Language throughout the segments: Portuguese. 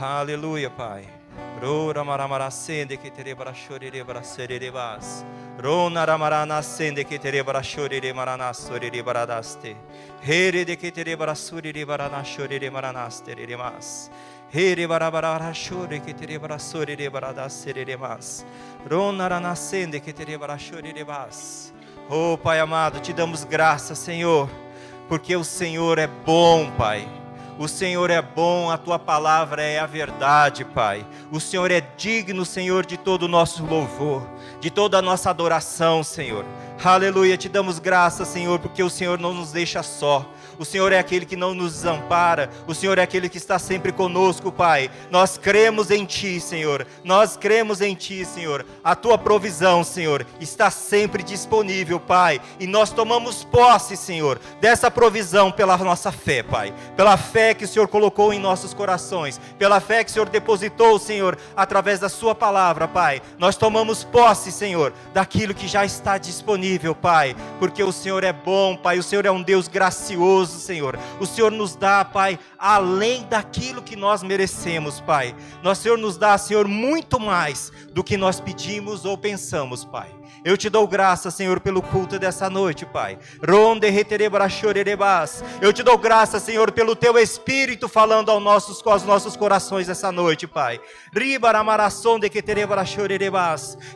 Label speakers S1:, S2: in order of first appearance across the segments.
S1: Aleluia, Pai. Rora maramara sende que terebara chorere bara sererebas. Rona ramarana sende que terebara chorere marana sorere baradaste. Here de que terebara surere barana chorere maranaste reremas. Here barabara chore que terebara sorere baradas sereremas. Rona rana sende que terebara chorerebas. Oh, Pai amado, te damos graça, Senhor, porque o Senhor é bom, Pai. O Senhor é bom, a Tua palavra é a verdade, Pai. O Senhor é digno, Senhor, de todo o nosso louvor, de toda a nossa adoração, Senhor. Aleluia, te damos graça, Senhor, porque o Senhor não nos deixa só. O Senhor é aquele que não nos desampara. O Senhor é aquele que está sempre conosco, Pai. Nós cremos em Ti, Senhor. Nós cremos em Ti, Senhor. A Tua provisão, Senhor, está sempre disponível, Pai. E nós tomamos posse, Senhor, dessa provisão pela nossa fé, Pai. Pela fé que o Senhor colocou em nossos corações. Pela fé que o Senhor depositou, Senhor, através da Sua palavra, Pai. Nós tomamos posse, Senhor, daquilo que já está disponível, Pai. Porque o Senhor é bom, Pai. O Senhor é um Deus gracioso, Senhor. O Senhor nos dá, Pai, além daquilo que nós merecemos, Pai. O Senhor nos dá, Senhor, muito mais do que nós pedimos ou pensamos, Pai. Eu te dou graça, Senhor, pelo culto dessa noite, Pai. Eu te dou graça, Senhor, pelo Teu Espírito falando aos nossos corações essa noite, Pai.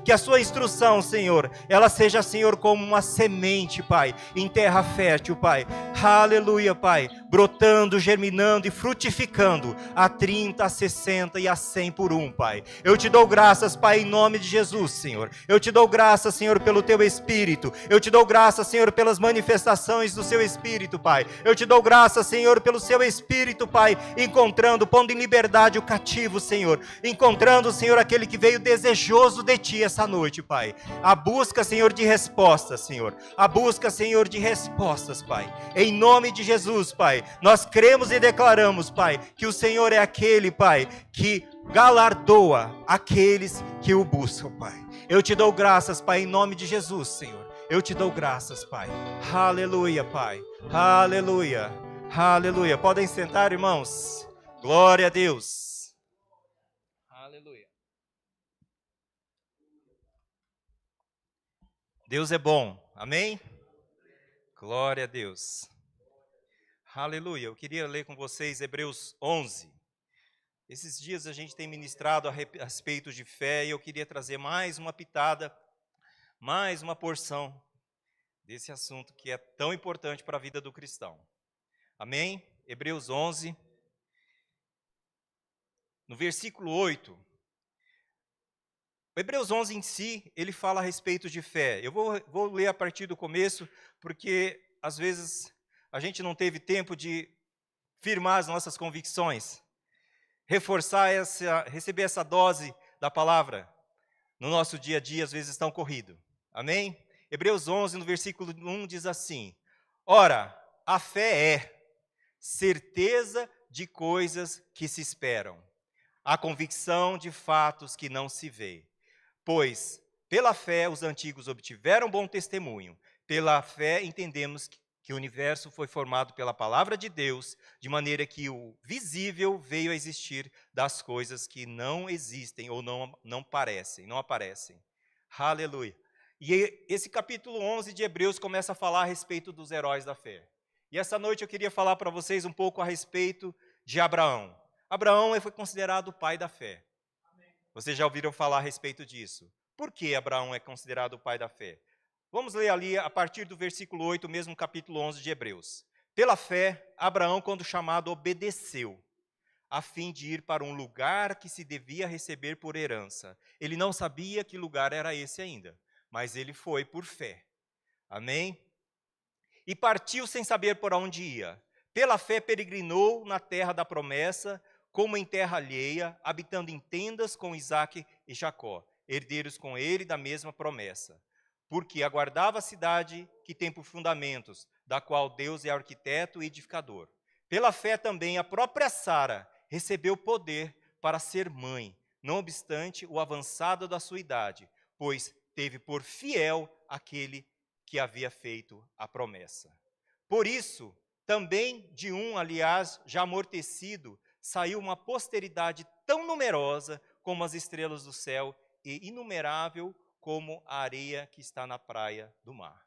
S1: Que a Sua instrução, Senhor, ela seja, Senhor, como uma semente, Pai, em terra fértil, Pai. Aleluia, Pai. Brotando, germinando e frutificando a 30, a 60 e a 100 por um, Pai. Eu te dou graças, Pai, em nome de Jesus, Senhor. Eu te dou graças, Senhor, pelo Teu Espírito. Eu te dou graças, Senhor, pelas manifestações do Seu Espírito, Pai. Eu te dou graças, Senhor, pelo Seu Espírito, Pai, encontrando, pondo em liberdade o cativo, Senhor. Encontrando, Senhor, aquele que veio desejoso de Ti essa noite, Pai. A busca, Senhor, de respostas, Senhor. A busca, Senhor, de respostas, Pai. Em nome de Jesus, Pai, nós cremos e declaramos, Pai, que o Senhor é aquele, Pai, que galardoa aqueles que o buscam, Pai. Eu te dou graças, Pai, em nome de Jesus, Senhor. Eu te dou graças, Pai. Aleluia, Pai. Aleluia. Aleluia. Podem sentar, irmãos. Glória a Deus. Aleluia. Deus é bom. Amém? Glória a Deus. Aleluia. Eu queria ler com vocês Hebreus 11. Esses dias a gente tem ministrado a respeito de fé e eu queria trazer mais uma pitada, mais uma porção desse assunto que é tão importante para a vida do cristão. Amém? Hebreus 11, no versículo 8. O Hebreus 11 em si, ele fala a respeito de fé. Eu vou ler a partir do começo, porque às vezes a gente não teve tempo de firmar as nossas convicções, receber essa dose da palavra no nosso dia a dia, às vezes tão corrido. Amém? Hebreus 11, no versículo 1, diz assim: Ora, a fé é certeza de coisas que se esperam, a convicção de fatos que não se vê. Pois, pela fé, os antigos obtiveram bom testemunho. Pela fé, entendemos que o universo foi formado pela palavra de Deus, de maneira que o visível veio a existir das coisas que não existem ou não aparecem. Aleluia. E esse capítulo 11 de Hebreus começa a falar a respeito dos heróis da fé. E essa noite eu queria falar para vocês um pouco a respeito de Abraão. Abraão foi considerado o pai da fé. Vocês já ouviram falar a respeito disso? Por que Abraão é considerado o pai da fé? Vamos ler ali a partir do versículo 8, mesmo capítulo 11 de Hebreus. Pela fé, Abraão, quando chamado, obedeceu, a fim de ir para um lugar que se devia receber por herança. Ele não sabia que lugar era esse ainda, mas ele foi por fé. Amém? E partiu sem saber por onde ia. Pela fé peregrinou na terra da promessa, como em terra alheia, habitando em tendas com Isaque e Jacó, herdeiros com ele da mesma promessa. Porque aguardava a cidade que tem por fundamentos, da qual Deus é arquiteto e edificador. Pela fé também a própria Sara recebeu poder para ser mãe, não obstante o avançado da sua idade, pois teve por fiel aquele que havia feito a promessa. Por isso, também de aliás, já amortecido, saiu uma posteridade tão numerosa como as estrelas do céu e inumerável como a areia que está na praia do mar.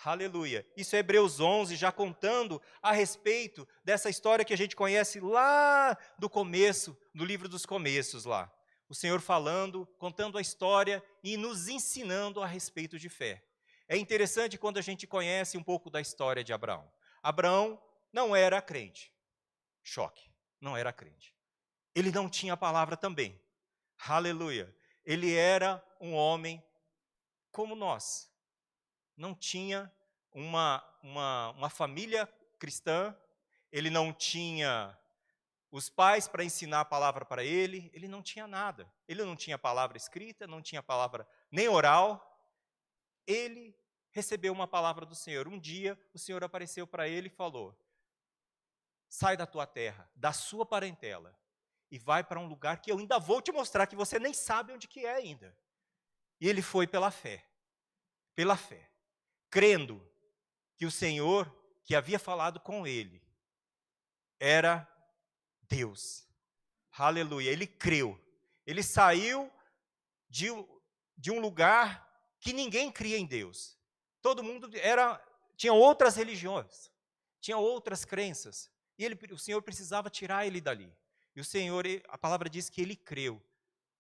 S1: Aleluia. Isso é Hebreus 11, já contando a respeito dessa história que a gente conhece lá do começo, do livro dos começos lá. O Senhor falando, contando a história e nos ensinando a respeito de fé. É interessante quando a gente conhece um pouco da história de Abraão. Abraão não era crente. Choque. Não era crente. Ele não tinha a palavra também. Aleluia. Ele era um homem como nós. Não tinha uma família cristã, ele não tinha os pais para ensinar a palavra para ele não tinha nada. Ele não tinha palavra escrita, não tinha palavra nem oral. Ele recebeu uma palavra do Senhor. Um dia, o Senhor apareceu para ele e falou: sai da tua terra, da sua parentela, e vai para um lugar que eu ainda vou te mostrar, que você nem sabe onde que é ainda. E ele foi pela fé, crendo que o Senhor que havia falado com ele era Deus. Aleluia. Ele creu. Ele saiu de um lugar que ninguém cria em Deus. Todo mundo tinha outras religiões, tinha outras crenças. E o Senhor precisava tirar ele dali. E o Senhor, a palavra diz que ele creu.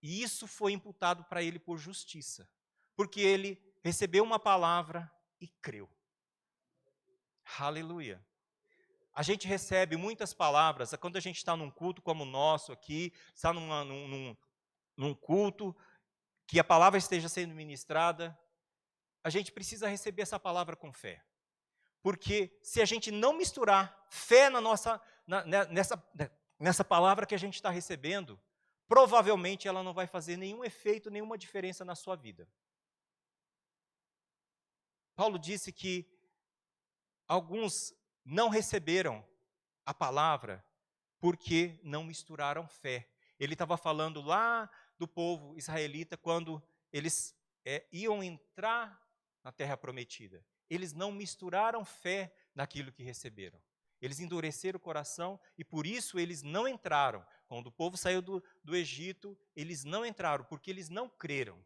S1: E isso foi imputado para ele por justiça. Porque ele recebeu uma palavra e creu. Aleluia. A gente recebe muitas palavras, quando a gente está num culto como o nosso aqui, está num culto, que a palavra esteja sendo ministrada, a gente precisa receber essa palavra com fé. Porque se a gente não misturar fé nessa palavra que a gente está recebendo, provavelmente ela não vai fazer nenhum efeito, nenhuma diferença na sua vida. Paulo disse que alguns não receberam a palavra porque não misturaram fé. Ele estava falando lá do povo israelita quando eles iam entrar na terra prometida. Eles não misturaram fé naquilo que receberam. Eles endureceram o coração e por isso eles não entraram. Quando o povo saiu do Egito, eles não entraram porque eles não creram.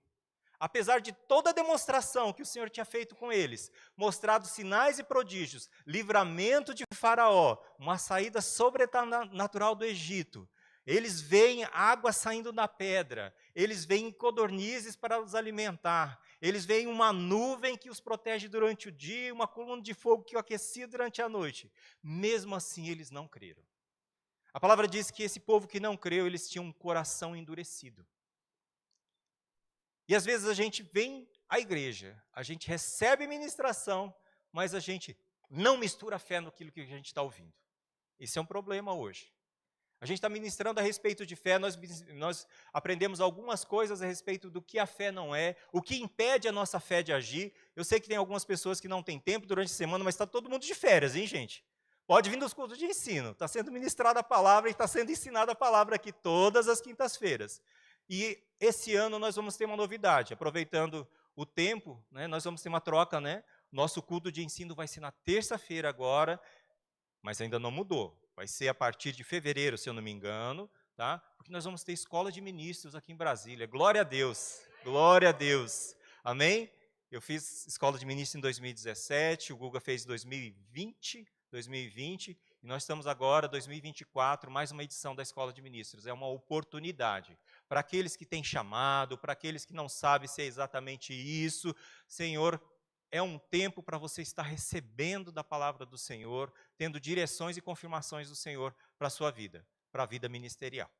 S1: Apesar de toda a demonstração que o Senhor tinha feito com eles, mostrado sinais e prodígios, livramento de Faraó, uma saída sobrenatural do Egito, eles veem água saindo da pedra, eles veem codornizes para os alimentar, eles veem uma nuvem que os protege durante o dia, uma coluna de fogo que o aquecia durante a noite. Mesmo assim, eles não creram. A palavra diz que esse povo que não creu, eles tinham um coração endurecido. E às vezes a gente vem à igreja, a gente recebe ministração, mas a gente não mistura a fé naquilo que a gente está ouvindo. Esse é um problema hoje. A gente está ministrando a respeito de fé, nós aprendemos algumas coisas a respeito do que a fé não é, o que impede a nossa fé de agir. Eu sei que tem algumas pessoas que não têm tempo durante a semana, mas está todo mundo de férias, hein, gente? Pode vir dos cultos de ensino, está sendo ministrada a palavra e está sendo ensinada a palavra aqui todas as quintas-feiras. E esse ano nós vamos ter uma novidade, aproveitando o tempo, né, nós vamos ter uma troca, né? Nosso culto de ensino vai ser na terça-feira agora, mas ainda não mudou. Vai ser a partir de fevereiro, se eu não me engano, tá? Porque nós vamos ter escola de ministros aqui em Brasília. Glória a Deus, glória a Deus. Amém? Eu fiz escola de ministros em 2017, o Guga fez em 2020, e nós estamos agora, 2024, mais uma edição da Escola de Ministros. É uma oportunidade para aqueles que têm chamado, para aqueles que não sabem se é exatamente isso. Senhor, é um tempo para você estar recebendo da palavra do Senhor, tendo direções e confirmações do Senhor para a sua vida, para a vida ministerial.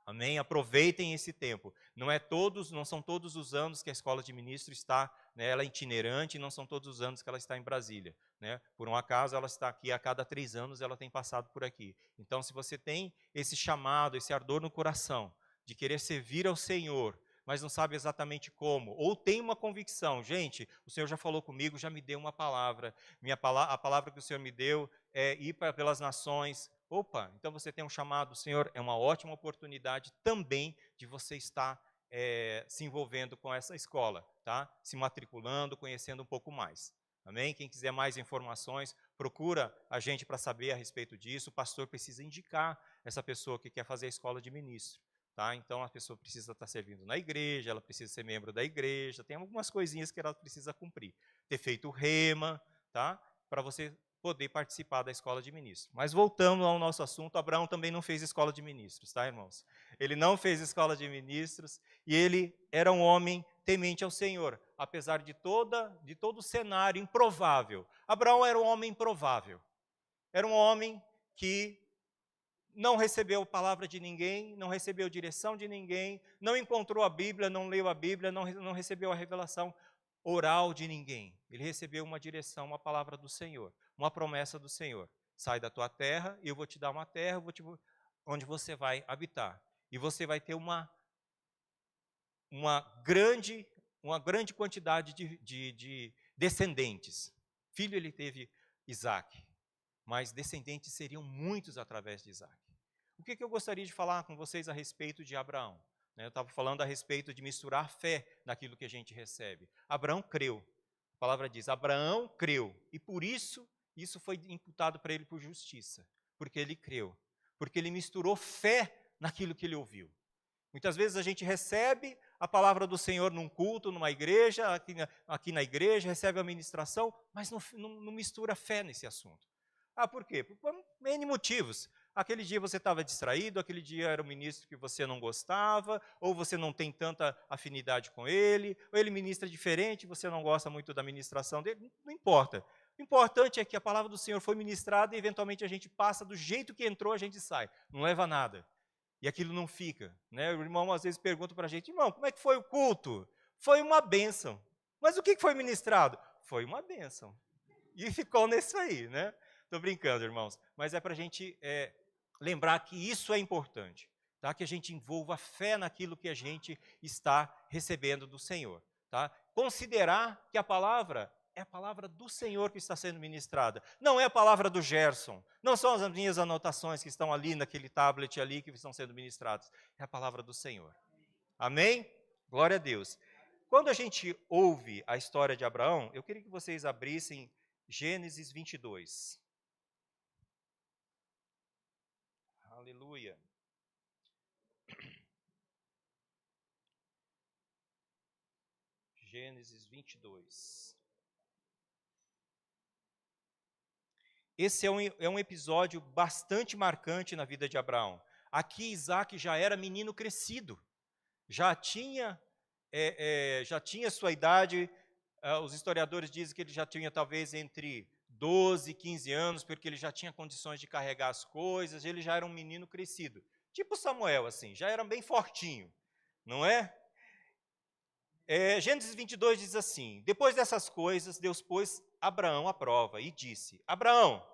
S1: Amém? Aproveitem esse tempo. Não são todos os anos que a escola de ministro está, né, ela é itinerante, não são todos os anos que ela está em Brasília. Né? Por um acaso, ela está aqui a cada 3 anos, ela tem passado por aqui. Então, se você tem esse chamado, esse ardor no coração, de querer servir ao Senhor, mas não sabe exatamente como, ou tem uma convicção, gente, o Senhor já falou comigo, já me deu uma palavra, a palavra que o Senhor me deu é ir pelas nações. Opa, então você tem um chamado, Senhor, é uma ótima oportunidade também de você estar se envolvendo com essa escola, tá? Se matriculando, conhecendo um pouco mais. Amém? Quem quiser mais informações, procura a gente para saber a respeito disso. O pastor precisa indicar essa pessoa que quer fazer a escola de ministro. Tá? Então, a pessoa precisa estar servindo na igreja, ela precisa ser membro da igreja, tem algumas coisinhas que ela precisa cumprir. Ter feito o rema, tá? Para você poder participar da escola de ministro. Mas voltando ao nosso assunto, Abraão também não fez escola de ministros, tá, irmãos? Ele não fez escola de ministros e ele era um homem temente ao Senhor, apesar de todo o cenário improvável. Abraão era um homem improvável. Era um homem que não recebeu palavra de ninguém, não recebeu direção de ninguém, não encontrou a Bíblia, não leu a Bíblia, não recebeu a revelação oral de ninguém. Ele recebeu uma direção, uma palavra do Senhor, uma promessa do Senhor. Sai da tua terra e eu vou te dar uma terra onde você vai habitar. E você vai ter uma grande quantidade de descendentes. Filho ele teve Isaac, mas descendentes seriam muitos através de Isaac. O que eu gostaria de falar com vocês a respeito de Abraão? Eu estava falando a respeito de misturar fé naquilo que a gente recebe. Abraão creu. A palavra diz, Abraão creu. E por isso foi imputado para ele por justiça. Porque ele creu. Porque ele misturou fé naquilo que ele ouviu. Muitas vezes a gente recebe a palavra do Senhor num culto, numa igreja, aqui na igreja, recebe a ministração, mas não mistura fé nesse assunto. Por quê? Por N motivos. Aquele dia você estava distraído, aquele dia era um ministro que você não gostava, ou você não tem tanta afinidade com ele, ou ele ministra diferente, você não gosta muito da ministração dele, não importa. O importante é que a palavra do Senhor foi ministrada e eventualmente a gente passa do jeito que entrou, a gente sai. Não leva a nada. E aquilo não fica. Né? O irmão às vezes pergunta para a gente, irmão, como é que foi o culto? Foi uma bênção. Mas o que foi ministrado? Foi uma bênção. E ficou nisso aí, né? Estou brincando, irmãos. Mas é para a gente lembrar que isso é importante. Tá? Que a gente envolva fé naquilo que a gente está recebendo do Senhor. Tá? Considerar que a palavra é a palavra do Senhor que está sendo ministrada. Não é a palavra do Gerson. Não são as minhas anotações que estão ali naquele tablet ali que estão sendo ministradas. É a palavra do Senhor. Amém? Glória a Deus. Quando a gente ouve a história de Abraão, eu queria que vocês abrissem Gênesis 22. Aleluia. Gênesis 22. Esse é um episódio bastante marcante na vida de Abraão. Aqui Isaac já era menino crescido, já tinha sua idade, os historiadores dizem que ele já tinha talvez entre 12 e 15 anos, porque ele já tinha condições de carregar as coisas, ele já era um menino crescido. Tipo Samuel, assim, já era bem fortinho, não é? Gênesis 22 diz assim, depois dessas coisas, Deus pôs Abraão à prova e disse, Abraão,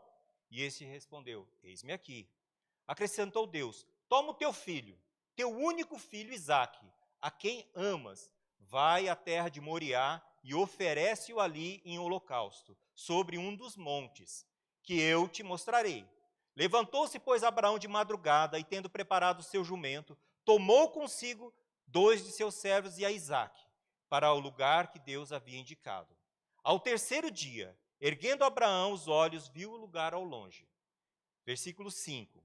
S1: e este respondeu, eis-me aqui. Acrescentou Deus, toma o teu filho, teu único filho Isaque, a quem amas, vai à terra de Moriá e oferece-o ali em holocausto, sobre um dos montes, que eu te mostrarei. Levantou-se, pois, Abraão de madrugada, e tendo preparado o seu jumento, tomou consigo 2 de seus servos e a Isaque, para o lugar que Deus havia indicado. Ao terceiro dia, erguendo Abraão os olhos, viu o lugar ao longe. Versículo 5.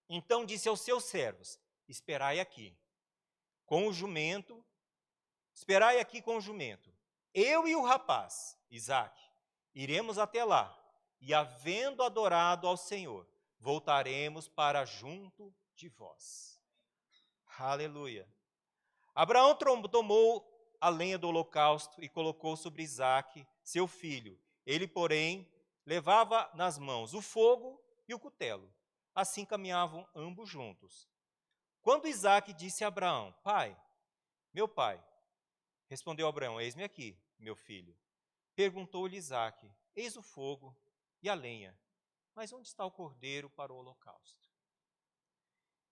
S1: Então disse aos seus servos, esperai aqui com o jumento, eu e o rapaz, Isaque, iremos até lá, e havendo adorado ao Senhor, voltaremos para junto de vós. Aleluia. Abraão tomou a lenha do holocausto e colocou sobre Isaque, seu filho. Ele, porém, levava nas mãos o fogo e o cutelo. Assim caminhavam ambos juntos. Quando Isaque disse a Abraão, pai, meu pai, respondeu Abraão, eis-me aqui, meu filho. Perguntou-lhe Isaque, eis o fogo e a lenha, mas onde está o cordeiro para o holocausto?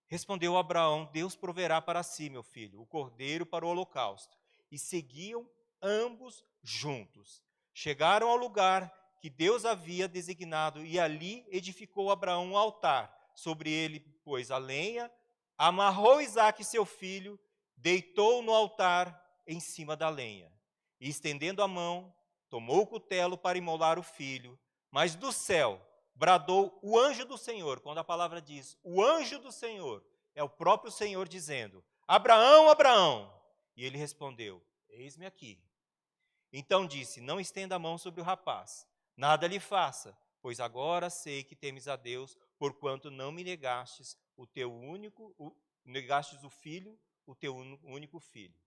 S1: Respondeu Abraão, Deus proverá para si, meu filho, o cordeiro para o holocausto. E seguiam ambos juntos. Chegaram ao lugar que Deus havia designado, e ali edificou Abraão um altar. Sobre ele pôs a lenha, amarrou Isaque, seu filho, deitou no altar em cima da lenha. E estendendo a mão, tomou o cutelo para imolar o filho, mas do céu bradou o anjo do Senhor. Quando a palavra diz o anjo do Senhor, é o próprio Senhor dizendo: Abraão, Abraão. E ele respondeu: eis-me aqui. Então disse: não estenda a mão sobre o rapaz, nada lhe faça, pois agora sei que temes a Deus, porquanto não me negastes negastes o filho, o teu único filho.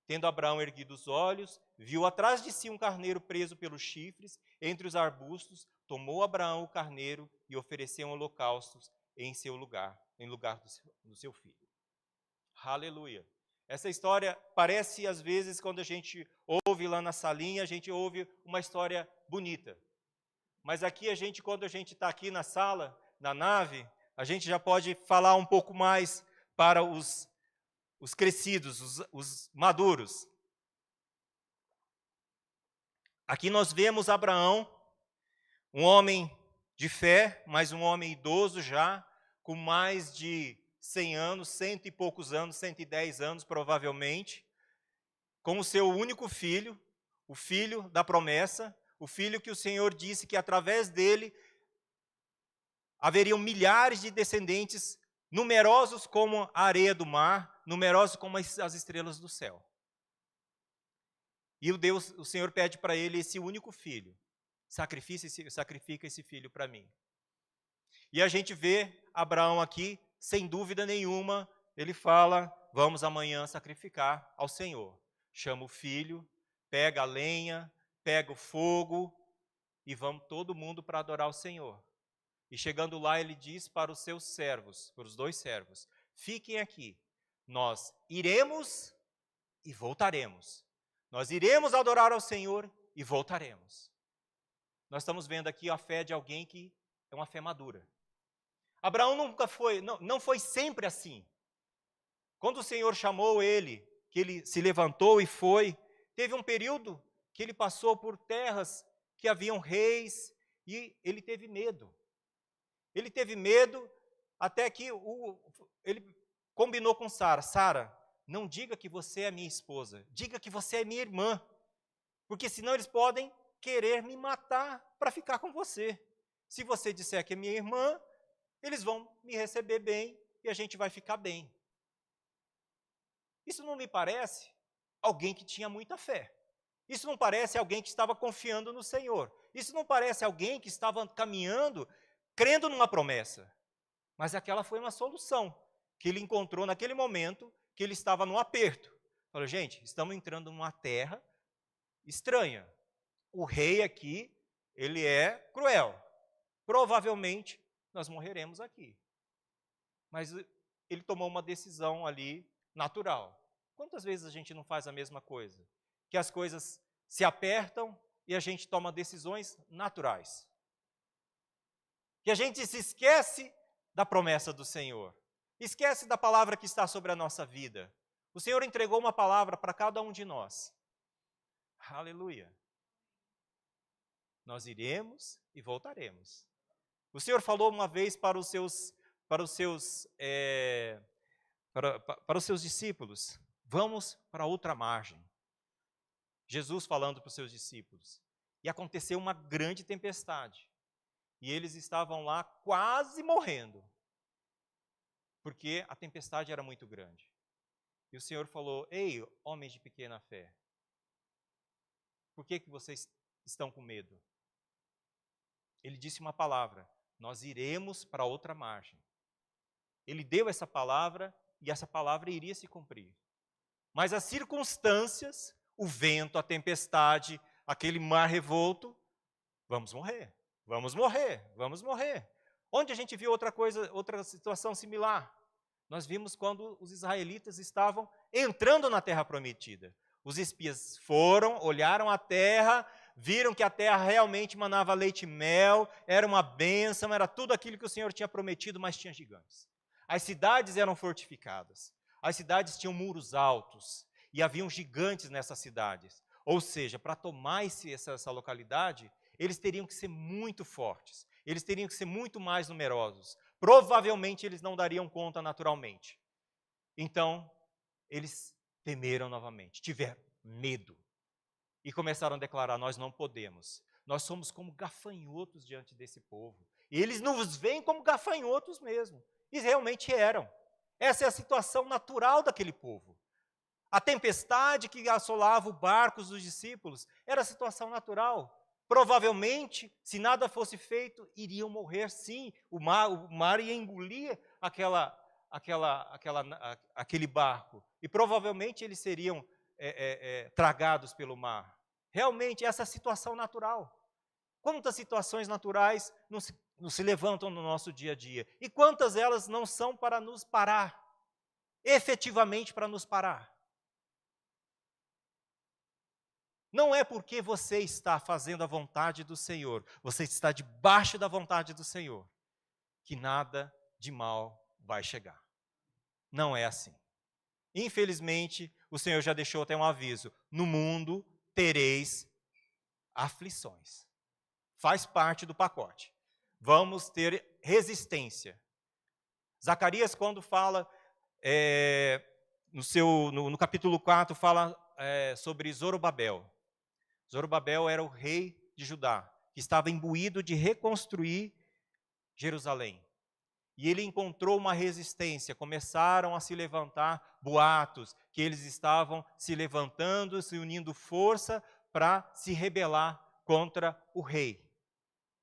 S1: Tendo Abraão erguido os olhos, viu atrás de si um carneiro preso pelos chifres, entre os arbustos, tomou Abraão o carneiro e ofereceu um holocausto em seu lugar, em lugar do seu filho. Aleluia. Essa história parece, às vezes, quando a gente ouve lá na salinha, a gente ouve uma história bonita. Mas aqui, quando a gente está aqui na sala, na nave, a gente já pode falar um pouco mais para os crescidos, os maduros. Aqui nós vemos Abraão, um homem de fé, mas um homem idoso já, com mais de 100 anos, 100 e poucos anos, 110 anos provavelmente, com o seu único filho, o filho da promessa, o filho que o Senhor disse que através dele haveriam milhares de descendentes, numerosos como a areia do mar, numerosos como as estrelas do céu. E o Senhor pede para ele esse único filho: sacrifica esse filho para mim. E a gente vê Abraão aqui, sem dúvida nenhuma, ele fala: vamos amanhã sacrificar ao Senhor. Chama o filho, pega a lenha, pega o fogo e vamos todo mundo para adorar o Senhor. E chegando lá, ele diz para os seus servos, para os 2 servos: fiquem aqui, nós iremos e voltaremos. Nós iremos adorar ao Senhor e voltaremos. Nós estamos vendo aqui a fé de alguém que é uma fé madura. Abraão não foi sempre assim. Quando o Senhor chamou ele, que ele se levantou e foi, teve um período que ele passou por terras que haviam reis e ele teve medo. Ele teve medo até que ele combinou com Sara: Sara, não diga que você é minha esposa, diga que você é minha irmã, porque senão eles podem querer me matar para ficar com você. Se você disser que é minha irmã, eles vão me receber bem e a gente vai ficar bem. Isso não me parece alguém que tinha muita fé. Isso não parece alguém que estava confiando no Senhor. Isso não parece alguém que estava caminhando, crendo numa promessa. Mas aquela foi uma solução que ele encontrou naquele momento que ele estava num aperto. Falou: gente, estamos entrando numa terra estranha. O rei aqui, ele é cruel. Provavelmente nós morreremos aqui. Mas ele tomou uma decisão ali natural. Quantas vezes a gente não faz a mesma coisa? Que as coisas se apertam e a gente toma decisões naturais. Que a gente se esquece da promessa do Senhor. Esquece da palavra que está sobre a nossa vida. O Senhor entregou uma palavra para cada um de nós. Aleluia. Nós iremos e voltaremos. O Senhor falou uma vez para os seus discípulos: vamos para outra margem. Jesus falando para os seus discípulos. E aconteceu uma grande tempestade. E eles estavam lá quase morrendo, porque a tempestade era muito grande. E o Senhor falou: ei, homens de pequena fé, por que vocês estão com medo? Ele disse uma palavra: nós iremos para outra margem. Ele deu essa palavra e essa palavra iria se cumprir. Mas as circunstâncias, o vento, a tempestade, aquele mar revolto, vamos morrer, vamos morrer, vamos morrer. Onde a gente viu outra situação similar? Nós vimos quando os israelitas estavam entrando na terra prometida. Os espias foram, olharam a terra, viram que a terra realmente manava leite e mel, era uma bênção, era tudo aquilo que o Senhor tinha prometido, mas tinha gigantes. As cidades eram fortificadas, as cidades tinham muros altos e haviam gigantes nessas cidades. Ou seja, para tomar essa localidade, eles teriam que ser muito fortes, eles teriam que ser muito mais numerosos. Provavelmente eles não dariam conta naturalmente. Então, eles temeram novamente, tiveram medo. E começaram a declarar: nós não podemos. Nós somos como gafanhotos diante desse povo. E eles nos veem como gafanhotos mesmo. E realmente eram. Essa é a situação natural daquele povo. A tempestade que assolava os barcos dos discípulos era a situação natural. Provavelmente, se nada fosse feito, iriam morrer sim. O mar ia engolir aquele barco. E provavelmente eles seriam tragados pelo mar. Realmente, essa é a situação natural. Quantas situações naturais não se levantam no nosso dia a dia? E quantas elas não são para nos parar? Efetivamente para nos parar. Não é porque você está fazendo a vontade do Senhor, você está debaixo da vontade do Senhor, que nada de mal vai chegar. Não é assim. Infelizmente, o Senhor já deixou até um aviso: no mundo tereis aflições. Faz parte do pacote. Vamos ter resistência. Zacarias, quando fala, no capítulo 4, fala sobre Zorobabel. Zorobabel era o rei de Judá, que estava imbuído de reconstruir Jerusalém. E ele encontrou uma resistência, começaram a se levantar boatos, que eles estavam se levantando, se unindo força para se rebelar contra o rei,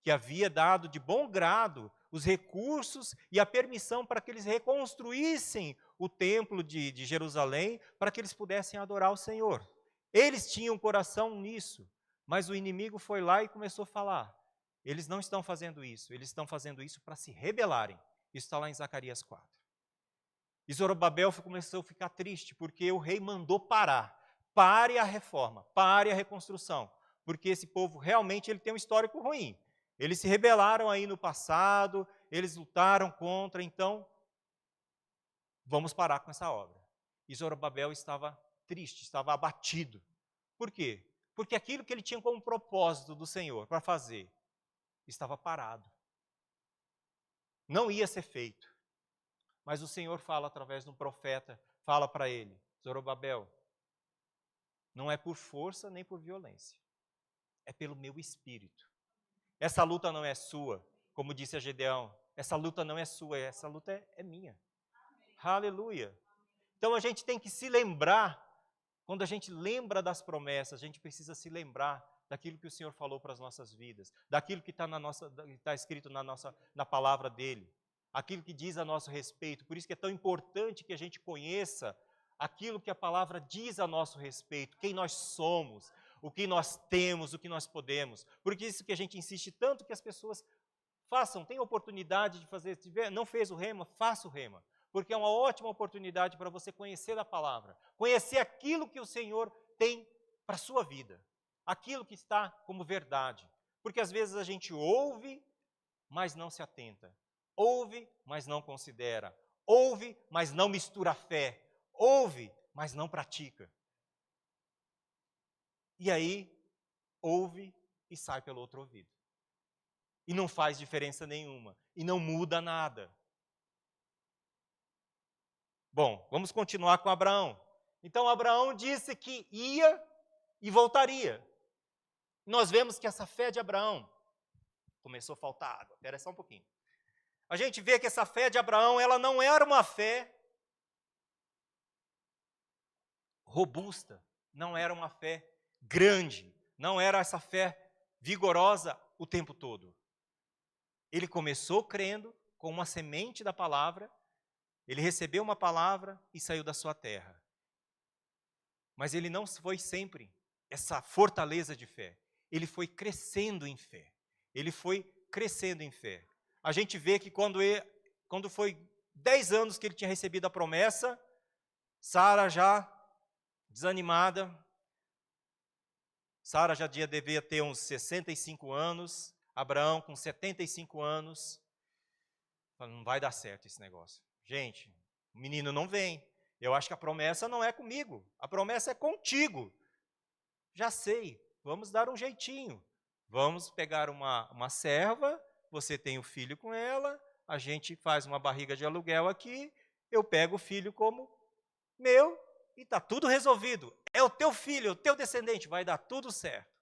S1: que havia dado de bom grado os recursos e a permissão para que eles reconstruíssem o templo de Jerusalém, para que eles pudessem adorar o Senhor. Eles tinham coração nisso, mas o inimigo foi lá e começou a falar: eles não estão fazendo isso, eles estão fazendo isso para se rebelarem. Isso está lá em Zacarias 4. E Zorobabel começou a ficar triste, porque o rei mandou parar. Pare a reforma, pare a reconstrução, porque esse povo realmente ele tem um histórico ruim. Eles se rebelaram aí no passado, eles lutaram contra, então vamos parar com essa obra. E Zorobabel estava triste, estava abatido. Por quê? Porque aquilo que ele tinha como propósito do Senhor para fazer, estava parado. Não ia ser feito. Mas o Senhor fala através de um profeta, fala para ele: Zorobabel, não é por força nem por violência, é pelo meu espírito. Essa luta não é sua, como disse a Gedeão, essa luta não é sua, essa luta é minha. Aleluia. Então a gente tem que se lembrar, quando a gente lembra das promessas, a gente precisa se lembrar daquilo que o Senhor falou para as nossas vidas, daquilo que está escrito na palavra dele, aquilo que diz a nosso respeito. Por isso que é tão importante que a gente conheça aquilo que a palavra diz a nosso respeito, quem nós somos, o que nós temos, o que nós podemos. Por isso que a gente insiste tanto que as pessoas façam, tenham oportunidade de fazer, não fez o rema, faça o rema. Porque é uma ótima oportunidade para você conhecer a palavra, conhecer aquilo que o Senhor tem para a sua vida, aquilo que está como verdade. Porque às vezes a gente ouve, mas não se atenta, ouve, mas não considera, ouve, mas não mistura a fé, ouve, mas não pratica. E aí, ouve e sai pelo outro ouvido. E não faz diferença nenhuma, e não muda nada. Bom, vamos continuar com Abraão. Então, Abraão disse que ia e voltaria. Nós vemos que essa fé de Abraão começou a faltar água. Espera só um pouquinho. A gente vê que essa fé de Abraão, ela não era uma fé robusta, não era uma fé grande, não era essa fé vigorosa o tempo todo. Ele começou crendo com uma semente da palavra, ele recebeu uma palavra e saiu da sua terra. Mas ele não foi sempre essa fortaleza de fé. Ele foi crescendo em fé. Ele foi crescendo em fé. A gente vê que quando foi 10 anos que ele tinha recebido a promessa, Sara já desanimada, Sara já devia ter uns 65 anos, Abraão com 75 anos, não vai dar certo esse negócio. Gente, o menino não vem. Eu acho que a promessa não é comigo, a promessa é contigo. Já sei, vamos dar um jeitinho. Vamos pegar uma serva, você tem o filho com ela, a gente faz uma barriga de aluguel aqui, eu pego o filho como meu e está tudo resolvido. É o teu filho, é o teu descendente, vai dar tudo certo.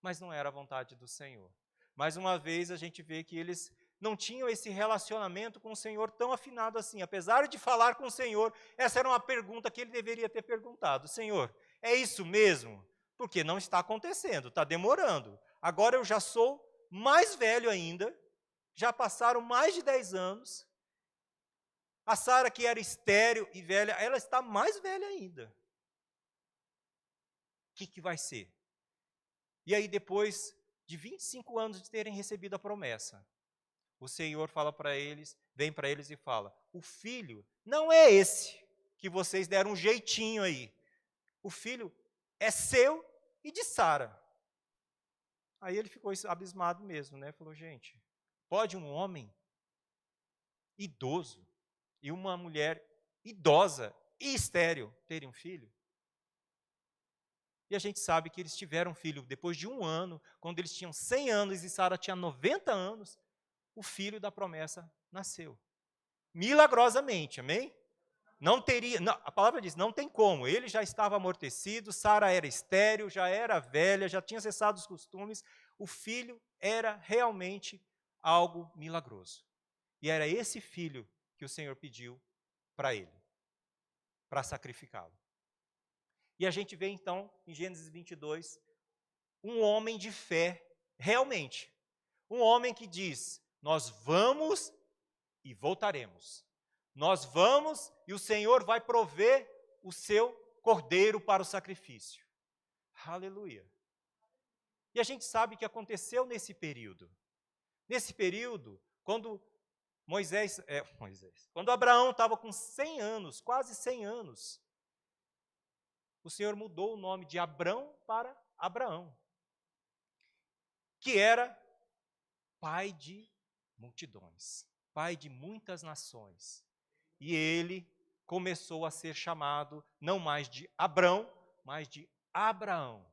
S1: Mas não era a vontade do Senhor. Mais uma vez, a gente vê que eles não tinham esse relacionamento com o Senhor tão afinado assim. Apesar de falar com o Senhor, essa era uma pergunta que ele deveria ter perguntado. Senhor, é isso mesmo? Porque não está acontecendo, está demorando. Agora eu já sou mais velho ainda, já passaram mais de 10 anos. A Sara, que era estéril e velha, ela está mais velha ainda. O que vai ser? E aí, depois de 25 anos de terem recebido a promessa, o Senhor fala para eles, vem para eles e fala: o filho não é esse que vocês deram um jeitinho aí. O filho é seu e de Sara. Aí ele ficou abismado mesmo, né? Falou: gente, pode um homem idoso e uma mulher idosa e estéril terem um filho? E a gente sabe que eles tiveram um filho depois de 1 ano, quando eles tinham 100 anos e Sara tinha 90 anos, o filho da promessa nasceu. Milagrosamente, amém? Não teria, não, a palavra diz, não tem como. Ele já estava amortecido, Sara era estéril, já era velha, já tinha cessado os costumes. O filho era realmente algo milagroso. E era esse filho que o Senhor pediu para ele, para sacrificá-lo. E a gente vê então, em Gênesis 22, um homem de fé, realmente. Um homem que diz: nós vamos e voltaremos. Nós vamos e o Senhor vai prover o seu cordeiro para o sacrifício. Aleluia. E a gente sabe que aconteceu nesse período. Nesse período, quando quando Abraão estava com 100 anos, quase 100 anos, o Senhor mudou o nome de Abrão para Abraão, que era pai de multidões, pai de muitas nações. E ele começou a ser chamado não mais de Abrão, mas de Abraão.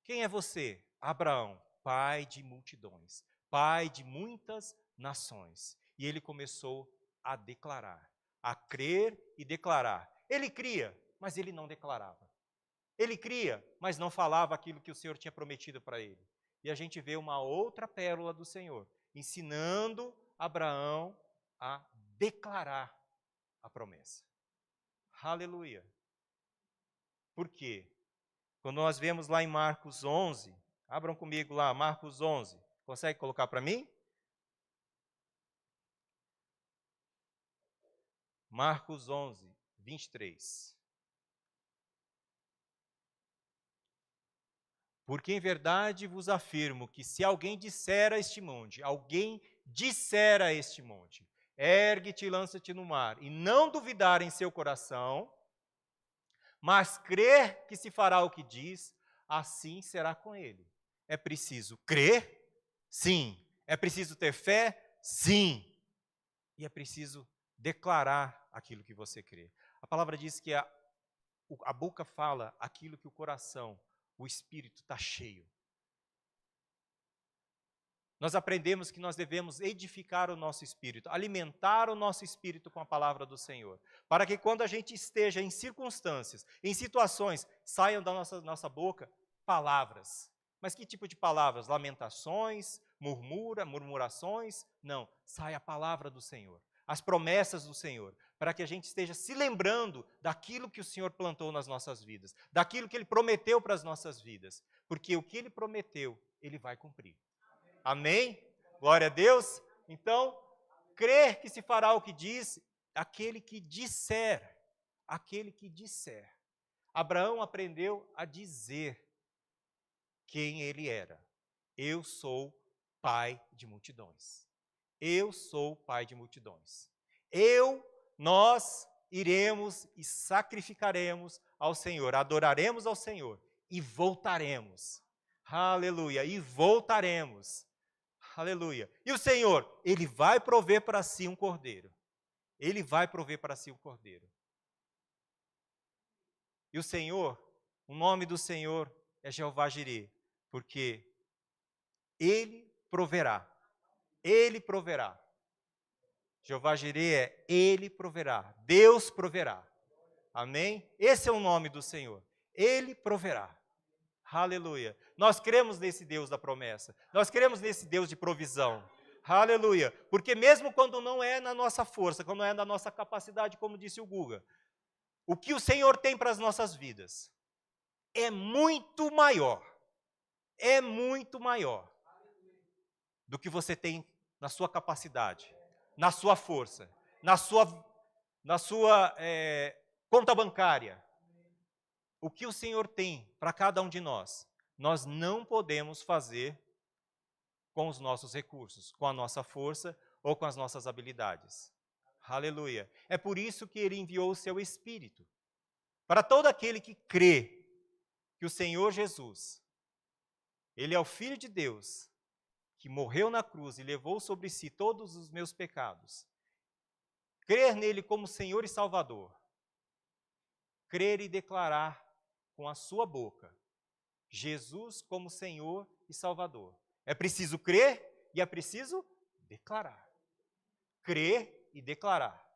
S1: Quem é você? Abraão, pai de multidões, pai de muitas nações. E ele começou a declarar, a crer e declarar. Ele cria, mas ele não declarava. Ele cria, mas não falava aquilo que o Senhor tinha prometido para ele. E a gente vê uma outra pérola do Senhor, ensinando Abraão a declarar a promessa. Aleluia. Por quê? Quando nós vemos lá em Marcos 11, abram comigo lá, Marcos 11. Consegue colocar para mim? Marcos 11, 23. Porque em verdade vos afirmo que se alguém disser a este monte, ergue-te e lança-te no mar, e não duvidar em seu coração, mas crer que se fará o que diz, assim será com ele. É preciso crer? Sim. É preciso ter fé? Sim. E é preciso declarar aquilo que você crê. A palavra diz que a boca fala aquilo que o coração, o espírito está cheio. Nós aprendemos que nós devemos edificar o nosso espírito, alimentar o nosso espírito com a palavra do Senhor, para que quando a gente esteja em circunstâncias, em situações, saiam da nossa boca palavras. Mas que tipo de palavras? Lamentações, murmurações? Não, sai a palavra do Senhor, as promessas do Senhor, para que a gente esteja se lembrando daquilo que o Senhor plantou nas nossas vidas, daquilo que Ele prometeu para as nossas vidas, porque o que Ele prometeu, Ele vai cumprir. Amém? Glória a Deus. Então, crer que se fará o que diz, aquele que disser. Abraão aprendeu a dizer quem ele era. Eu sou pai de multidões. Eu sou pai de multidões. Nós iremos e sacrificaremos ao Senhor, adoraremos ao Senhor e voltaremos. Aleluia, e voltaremos. Aleluia. E o Senhor, Ele vai prover para si um cordeiro. Ele vai prover para si um cordeiro. E o Senhor, o nome do Senhor é Jeová Jireh, porque Ele proverá. Ele proverá. Jeová Jireh é Ele proverá. Deus proverá. Amém? Esse é o nome do Senhor. Ele proverá. Aleluia. Nós cremos nesse Deus da promessa. Nós cremos nesse Deus de provisão. Aleluia. Porque mesmo quando não é na nossa força, quando não é na nossa capacidade, como disse o Guga, o que o Senhor tem para as nossas vidas é muito maior do que você tem na sua capacidade, na sua força, na sua conta bancária. O que o Senhor tem para cada um de nós, nós não podemos fazer com os nossos recursos, com a nossa força ou com as nossas habilidades. Aleluia. É por isso que Ele enviou o Seu Espírito. Para todo aquele que crê que o Senhor Jesus, Ele é o Filho de Deus, que morreu na cruz e levou sobre si todos os meus pecados, crer nele como Senhor e Salvador, crer e declarar com a sua boca Jesus como Senhor e Salvador. É preciso crer e é preciso declarar. Crer e declarar.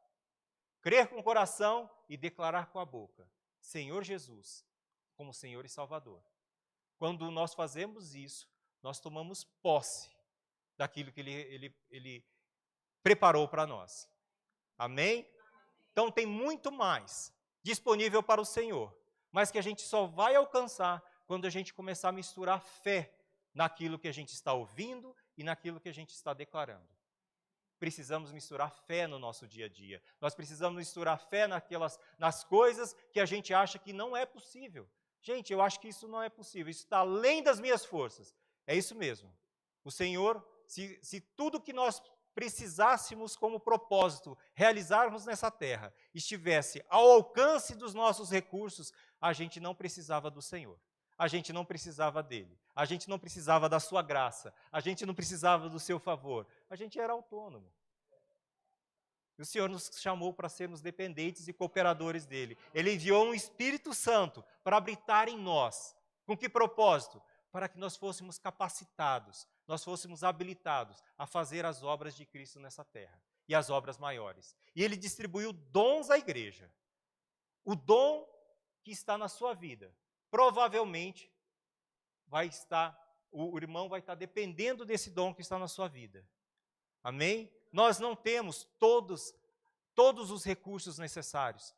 S1: Crer com o coração e declarar com a boca. Senhor Jesus como Senhor e Salvador. Quando nós fazemos isso, nós tomamos posse daquilo que Ele preparou para nós. Amém? Então tem muito mais disponível para o Senhor, mas que a gente só vai alcançar quando a gente começar a misturar fé naquilo que a gente está ouvindo e naquilo que a gente está declarando. Precisamos misturar fé no nosso dia a dia. Nós precisamos misturar fé nas coisas que a gente acha que não é possível. Gente, eu acho que isso não é possível, isso está além das minhas forças. É isso mesmo. O Senhor, se tudo que nós precisássemos como propósito realizarmos nessa terra estivesse ao alcance dos nossos recursos, a gente não precisava do Senhor. A gente não precisava dele. A gente não precisava da sua graça. A gente não precisava do seu favor. A gente era autônomo. E o Senhor nos chamou para sermos dependentes e cooperadores dele. Ele enviou um Espírito Santo para habitar em nós. Com que propósito? Para que nós fôssemos capacitados, nós fôssemos habilitados a fazer as obras de Cristo nessa terra. E as obras maiores. E ele distribuiu dons à igreja. O dom que está na sua vida, provavelmente o irmão vai estar dependendo desse dom que está na sua vida. Amém? Nós não temos todos os recursos necessários.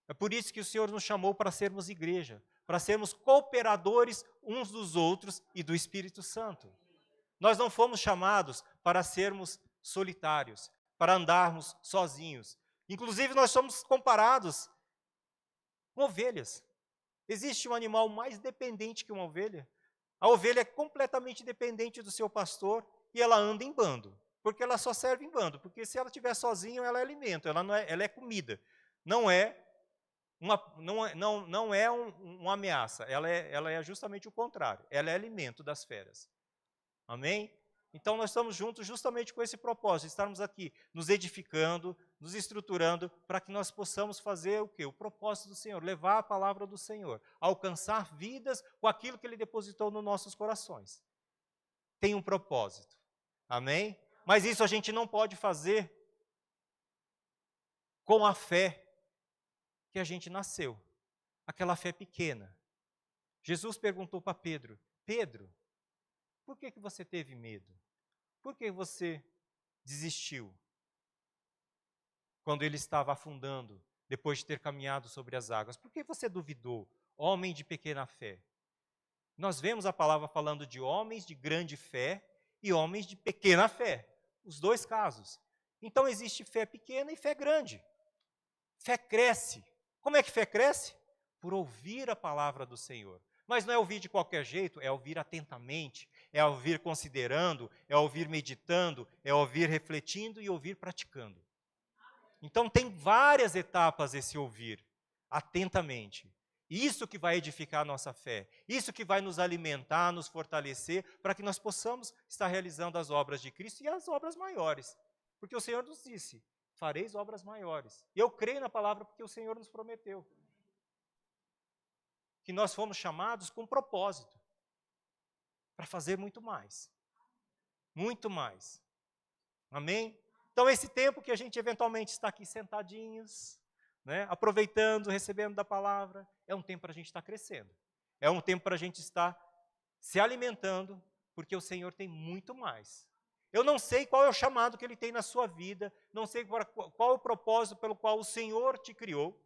S1: É por isso que o Senhor nos chamou para sermos igreja, para sermos cooperadores uns dos outros e do Espírito Santo. Nós não fomos chamados para sermos solitários, para andarmos sozinhos. Inclusive, nós somos comparados com ovelhas. Existe um animal mais dependente que uma ovelha? A ovelha é completamente dependente do seu pastor e ela anda em bando, porque ela só serve em bando, porque se ela estiver sozinha, ela é alimento, ela é comida. Não é uma ameaça, ela é justamente o contrário, ela é alimento das feras. Amém? Então nós estamos juntos justamente com esse propósito, estarmos aqui nos edificando, nos estruturando, para que nós possamos fazer o quê? O propósito do Senhor, levar a palavra do Senhor, alcançar vidas com aquilo que Ele depositou nos nossos corações. Tem um propósito. Amém? Mas isso a gente não pode fazer com a fé que a gente nasceu, aquela fé pequena. Jesus perguntou para Pedro, Pedro, por que você teve medo? Por que você desistiu? Quando ele estava afundando, depois de ter caminhado sobre as águas. Por que você duvidou, homem de pequena fé? Nós vemos a palavra falando de homens de grande fé e homens de pequena fé. Os dois casos. Então existe fé pequena e fé grande. Fé cresce. Como é que fé cresce? Por ouvir a palavra do Senhor. Mas não é ouvir de qualquer jeito, é ouvir atentamente, é ouvir considerando, é ouvir meditando, é ouvir refletindo e ouvir praticando. Então tem várias etapas esse ouvir, atentamente. Isso que vai edificar a nossa fé, isso que vai nos alimentar, nos fortalecer, para que nós possamos estar realizando as obras de Cristo e as obras maiores. Porque o Senhor nos disse, fareis obras maiores. E eu creio na palavra porque o Senhor nos prometeu. Que nós fomos chamados com propósito, para fazer muito mais. Muito mais. Amém? Então, esse tempo que a gente eventualmente está aqui sentadinhos, né, aproveitando, recebendo da palavra. É um tempo para a gente estar crescendo. É um tempo para a gente estar se alimentando, porque o Senhor tem muito mais. Eu não sei qual é o chamado que Ele tem na sua vida, não sei qual é o propósito pelo qual o Senhor te criou,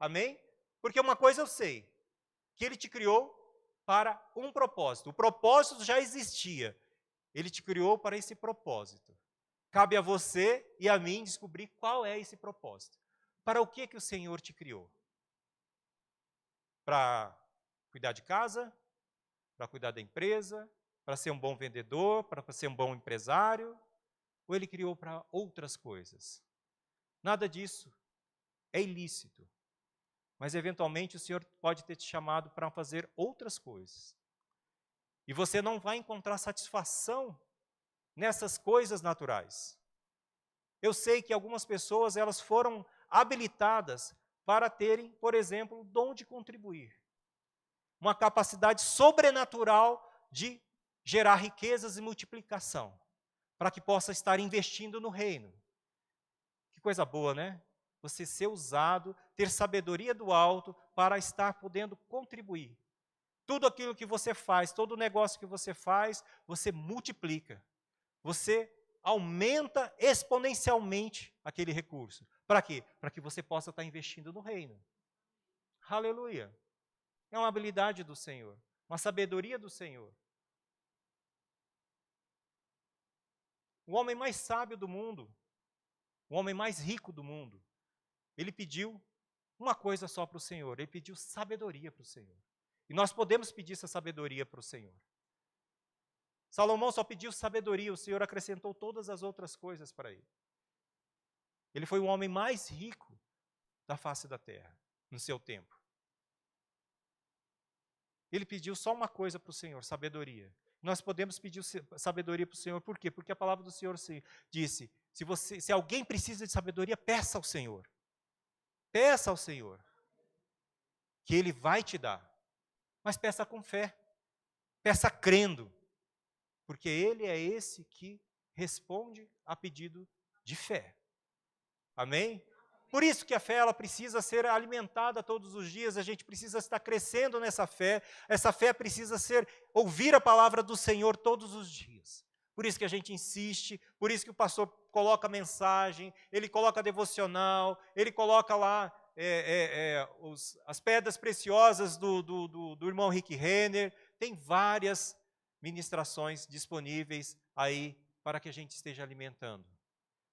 S1: amém? Porque uma coisa eu sei, que Ele te criou para um propósito. O propósito já existia, Ele te criou para esse propósito. Cabe a você e a mim descobrir qual é esse propósito. Para o que o Senhor te criou? Para cuidar de casa? Para cuidar da empresa? Para ser um bom vendedor? Para ser um bom empresário? Ou Ele criou para outras coisas? Nada disso é ilícito. Mas, eventualmente, o Senhor pode ter te chamado para fazer outras coisas. E você não vai encontrar satisfação nessas coisas naturais. Eu sei que algumas pessoas, elas foram habilitadas para terem, por exemplo, o dom de contribuir. Uma capacidade sobrenatural de gerar riquezas e multiplicação, para que possa estar investindo no reino. Que coisa boa, né? Você ser usado, ter sabedoria do alto para estar podendo contribuir. Tudo aquilo que você faz, todo negócio que você faz, você multiplica. Você aumenta exponencialmente aquele recurso. Para quê? Para que você possa estar investindo no reino. Aleluia. É uma habilidade do Senhor, uma sabedoria do Senhor. O homem mais sábio do mundo, o homem mais rico do mundo, ele pediu uma coisa só para o Senhor, ele pediu sabedoria para o Senhor. E nós podemos pedir essa sabedoria para o Senhor. Salomão só pediu sabedoria, o Senhor acrescentou todas as outras coisas para ele. Ele foi o homem mais rico da face da terra, no seu tempo. Ele pediu só uma coisa para o Senhor, sabedoria. Nós podemos pedir sabedoria para o Senhor, por quê? Porque a palavra do Senhor disse, se alguém precisa de sabedoria, peça ao Senhor. Peça ao Senhor, que Ele vai te dar. Mas peça com fé, peça crendo, porque Ele é esse que responde a pedido de fé. Amém? Por isso que a fé ela precisa ser alimentada todos os dias, a gente precisa estar crescendo nessa fé, essa fé precisa ser ouvir a palavra do Senhor todos os dias. Por isso que a gente insiste, por isso que o pastor coloca a mensagem, ele coloca a devocional, ele coloca lá as pedras preciosas do irmão Rick Renner, tem várias ministrações disponíveis aí para que a gente esteja alimentando.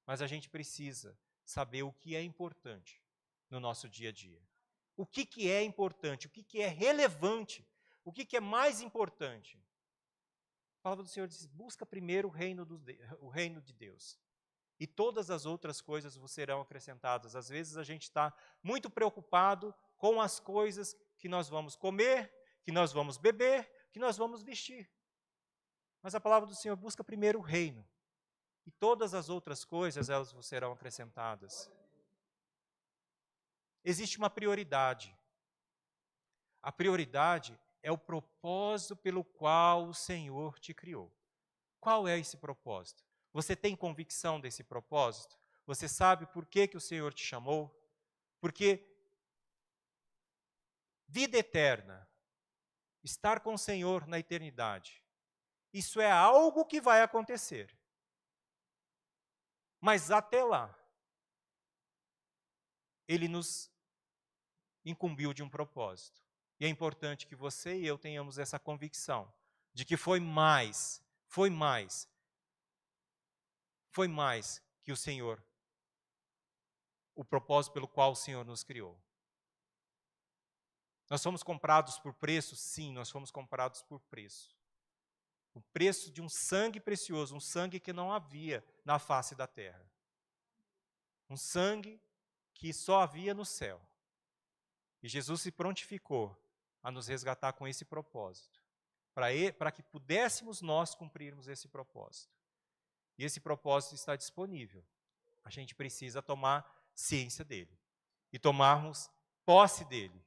S1: Mas a gente precisa saber o que é importante no nosso dia a dia. O que é importante, o que é relevante, o que é mais importante. A palavra do Senhor diz, busca primeiro o reino de Deus. E todas as outras coisas vos serão acrescentadas. Às vezes a gente está muito preocupado com as coisas que nós vamos comer, que nós vamos beber, que nós vamos vestir. Mas a palavra do Senhor busca primeiro o reino. E todas as outras coisas, elas vos serão acrescentadas. Existe uma prioridade. A prioridade é o propósito pelo qual o Senhor te criou. Qual é esse propósito? Você tem convicção desse propósito? Você sabe por que o Senhor te chamou? Porque vida eterna, estar com o Senhor na eternidade, isso é algo que vai acontecer. Mas até lá, Ele nos incumbiu de um propósito. E é importante que você e eu tenhamos essa convicção de que foi mais que o Senhor, o propósito pelo qual o Senhor nos criou. Nós fomos comprados por preço? Sim, nós fomos comprados por preço. O preço de um sangue precioso, um sangue que não havia na face da terra. Um sangue que só havia no céu. E Jesus se prontificou a nos resgatar com esse propósito, para que pudéssemos nós cumprirmos esse propósito. E esse propósito está disponível. A gente precisa tomar ciência dele e tomarmos posse dele.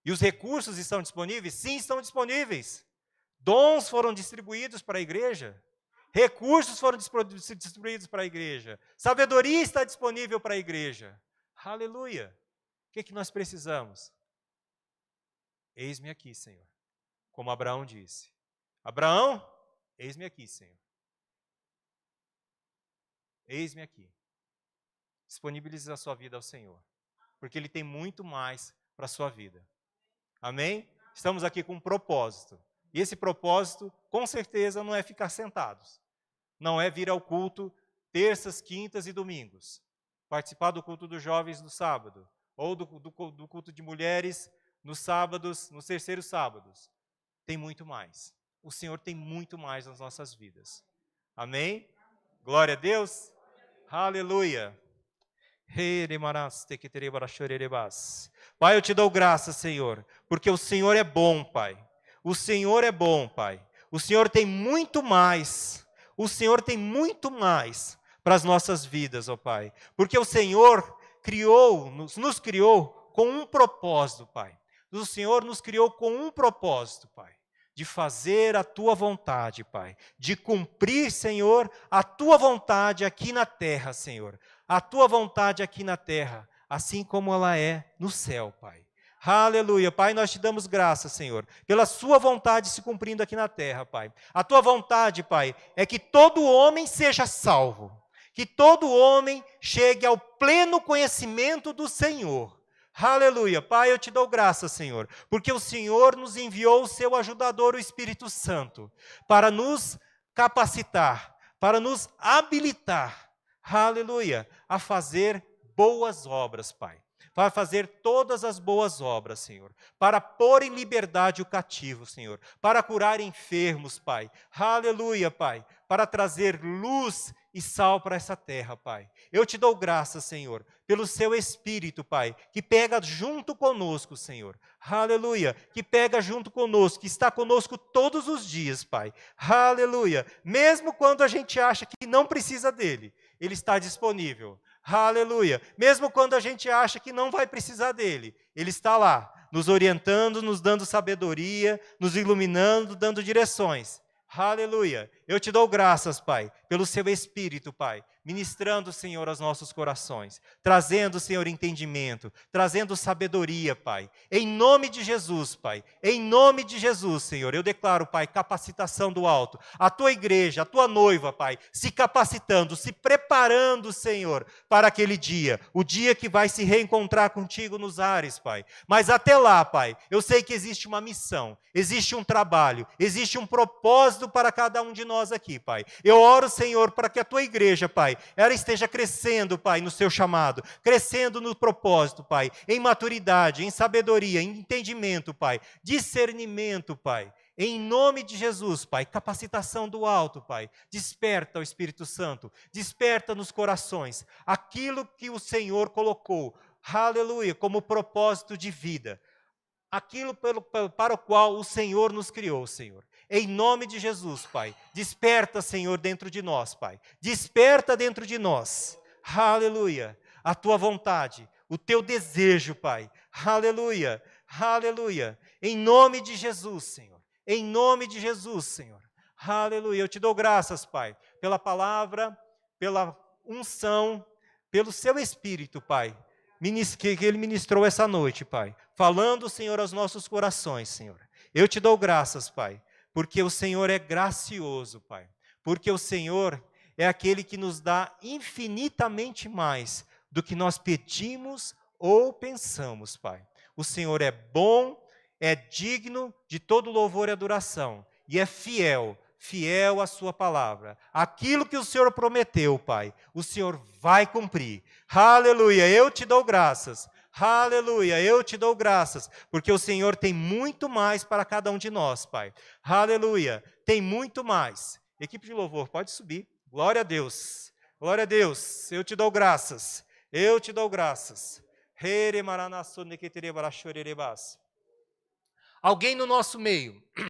S1: E os recursos estão disponíveis? Sim, estão disponíveis. Dons foram distribuídos para a igreja. Recursos foram distribuídos para a igreja. Sabedoria está disponível para a igreja. Aleluia. O que nós precisamos? Eis-me aqui, Senhor. Como Abraão disse. Abraão, eis-me aqui, Senhor. Eis-me aqui. Disponibilize a sua vida ao Senhor. Porque Ele tem muito mais para a sua vida. Amém? Estamos aqui com um propósito. E esse propósito, com certeza, não é ficar sentados. Não é vir ao culto terças, quintas e domingos. Participar do culto dos jovens no sábado. Ou do culto de mulheres nos sábados, nos terceiros sábados. Tem muito mais. O Senhor tem muito mais nas nossas vidas. Amém? Glória a Deus. Aleluia. Pai, eu te dou graças, Senhor, porque o Senhor é bom, Pai. O Senhor é bom, Pai. O Senhor tem muito mais. O Senhor tem muito mais para as nossas vidas, ó Pai. Porque o Senhor nos criou com um propósito, Pai. O Senhor nos criou com um propósito, Pai. De fazer a Tua vontade, Pai. De cumprir, Senhor, a Tua vontade aqui na terra, Senhor. A Tua vontade aqui na terra, assim como ela é no céu, Pai. Aleluia. Pai, nós te damos graças, Senhor, pela Sua vontade se cumprindo aqui na terra, Pai. A Tua vontade, Pai, é que todo homem seja salvo. Que todo homem chegue ao pleno conhecimento do Senhor. Aleluia. Pai, eu te dou graças, Senhor, porque o Senhor nos enviou o seu ajudador, o Espírito Santo, para nos capacitar, para nos habilitar, aleluia, a fazer boas obras, Pai. Para fazer todas as boas obras, Senhor. Para pôr em liberdade o cativo, Senhor. Para curar enfermos, Pai. Aleluia, Pai. Para trazer luz e sal para essa terra, Pai. Eu te dou graças, Senhor, pelo seu Espírito, Pai, que pega junto conosco, Senhor. Aleluia. Que pega junto conosco, que está conosco todos os dias, Pai. Aleluia. Mesmo quando a gente acha que não precisa dele, ele está disponível. Aleluia. Mesmo quando a gente acha que não vai precisar dele, ele está lá, nos orientando, nos dando sabedoria, nos iluminando, dando direções. Aleluia. Eu te dou graças, Pai, pelo seu Espírito, Pai, ministrando, Senhor, aos nossos corações, trazendo, Senhor, entendimento, trazendo sabedoria, Pai. Em nome de Jesus, Pai. Em nome de Jesus, Senhor. Eu declaro, Pai, capacitação do alto. A tua igreja, a tua noiva, Pai, se capacitando, se preparando, Senhor, para aquele dia. O dia que vai se reencontrar contigo nos ares, Pai. Mas até lá, Pai, eu sei que existe uma missão, existe um trabalho, existe um propósito para cada um de nós aqui, Pai. Eu oro, Senhor, para que a tua igreja, Pai, ela esteja crescendo, Pai, no seu chamado, crescendo no propósito, Pai, em maturidade, em sabedoria, em entendimento, Pai, discernimento, Pai. Em nome de Jesus, Pai, capacitação do alto, Pai. Desperta o Espírito Santo, desperta nos corações aquilo que o Senhor colocou, aleluia, como propósito de vida. Aquilo para o qual o Senhor nos criou, Senhor. Em nome de Jesus, Pai. Desperta, Senhor, dentro de nós, Pai. Desperta dentro de nós. Aleluia. A tua vontade, o teu desejo, Pai. Aleluia. Aleluia. Em nome de Jesus, Senhor. Em nome de Jesus, Senhor. Aleluia. Eu te dou graças, Pai, pela palavra, pela unção, pelo seu Espírito, Pai, que Ele ministrou essa noite, Pai. Falando, Senhor, aos nossos corações, Senhor. Eu te dou graças, Pai, porque o Senhor é gracioso, Pai. Porque o Senhor é aquele que nos dá infinitamente mais do que nós pedimos ou pensamos, Pai. O Senhor é bom, é digno de todo louvor e adoração, e é fiel à sua palavra. Aquilo que o Senhor prometeu, Pai, o Senhor vai cumprir. Aleluia, eu te dou graças. Aleluia, eu te dou graças, porque o Senhor tem muito mais para cada um de nós, Pai. Aleluia, tem muito mais. Equipe de louvor, pode subir. Glória a Deus. Glória a Deus. Eu te dou graças. Eu te dou graças. Alguém no nosso meio